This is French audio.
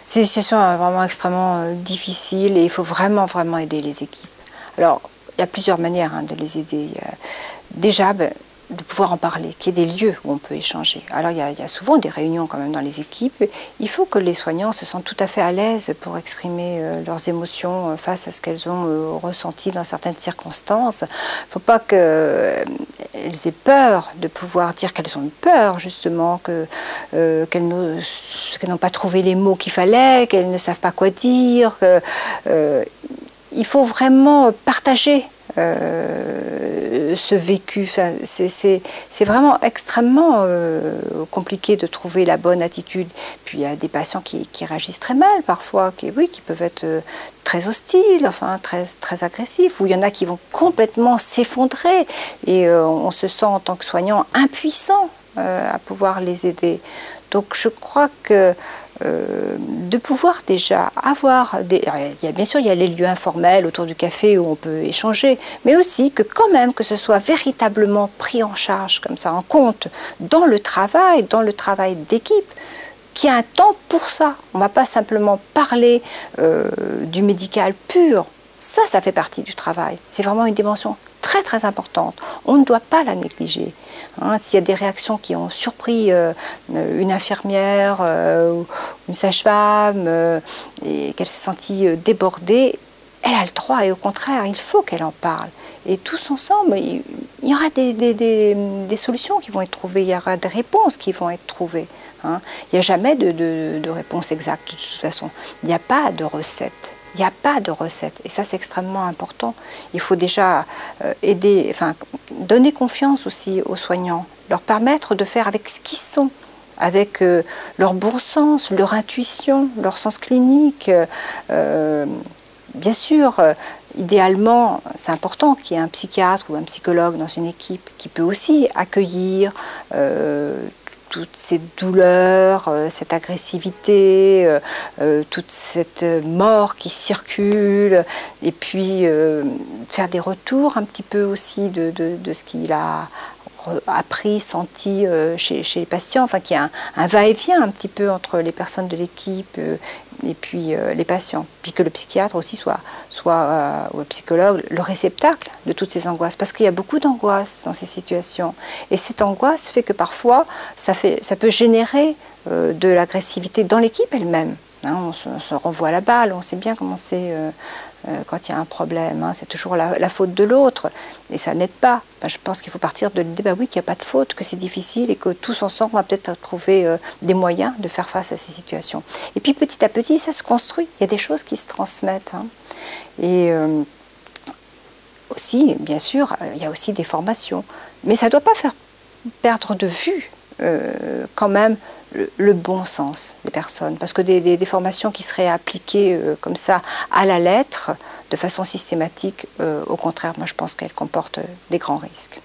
C'est une situation vraiment extrêmement difficile et il faut vraiment aider les équipes. Alors, il y a plusieurs manières de les aider. Déjà, de pouvoir en parler, qu'il y ait des lieux où on peut échanger. Alors il y a souvent des réunions quand même dans les équipes. Il faut que les soignants se sentent tout à fait à l'aise pour exprimer leurs émotions face à ce qu'elles ont ressenti dans certaines circonstances. Il ne faut pas qu'elles aient peur de pouvoir dire qu'elles ont eu peur justement, qu'elles n'ont pas trouvé les mots qu'il fallait, qu'elles ne savent pas quoi dire. Il faut vraiment partager ce vécu. Enfin, c'est vraiment extrêmement compliqué de trouver la bonne attitude. Puis il y a des patients qui réagissent très mal parfois, qui peuvent être très hostiles, enfin très agressifs, ou il y en a qui vont complètement s'effondrer et on se sent en tant que soignant impuissant à pouvoir les aider. Donc je crois que de pouvoir déjà avoir bien sûr il y a les lieux informels autour du café où on peut échanger, mais aussi que quand même que ce soit véritablement pris en charge comme ça, en compte dans le travail d'équipe, qu'il y a un temps pour ça. On ne va pas simplement parler du médical pur. Ça fait partie du travail. C'est vraiment une dimension très importante. On ne doit pas la négliger. S'il y a des réactions qui ont surpris une infirmière ou une sage-femme et qu'elle s'est sentie débordée, elle a le droit et au contraire, il faut qu'elle en parle. Et tous ensemble, il y aura des solutions qui vont être trouvées, il y aura des réponses qui vont être trouvées. Il n'y a jamais de réponse exacte de toute façon. Il n'y a pas de recette. Il n'y a pas de recette et ça c'est extrêmement important. Il faut déjà donner confiance aussi aux soignants, leur permettre de faire avec ce qu'ils sont, avec leur bon sens, leur intuition, leur sens clinique. Bien sûr, idéalement, c'est important qu'il y ait un psychiatre ou un psychologue dans une équipe qui peut aussi accueillir toutes ces douleurs, cette agressivité, toute cette mort qui circule, et puis faire des retours un petit peu aussi de ce qu'il a appris, senti chez les patients, enfin qu'il y a un va-et-vient un petit peu entre les personnes de l'équipe et puis les patients, puis que le psychiatre aussi ou le psychologue, le réceptacle de toutes ces angoisses, parce qu'il y a beaucoup d'angoisse dans ces situations, et cette angoisse fait que parfois ça peut générer de l'agressivité dans l'équipe elle-même. On se renvoie la balle, on sait bien comment c'est quand il y a un problème, c'est toujours la faute de l'autre, et ça n'aide pas. Je pense qu'il faut partir de l'idée, oui, qu'il n'y a pas de faute, que c'est difficile, et que tous ensemble, on va peut-être trouver des moyens de faire face à ces situations. Et puis petit à petit, ça se construit, il y a des choses qui se transmettent. Et aussi, bien sûr, il y a aussi des formations, mais ça ne doit pas faire perdre de vue quand même le bon sens des personnes, parce que des formations qui seraient appliquées comme ça à la lettre, de façon systématique, au contraire, moi je pense qu'elles comportent des grands risques.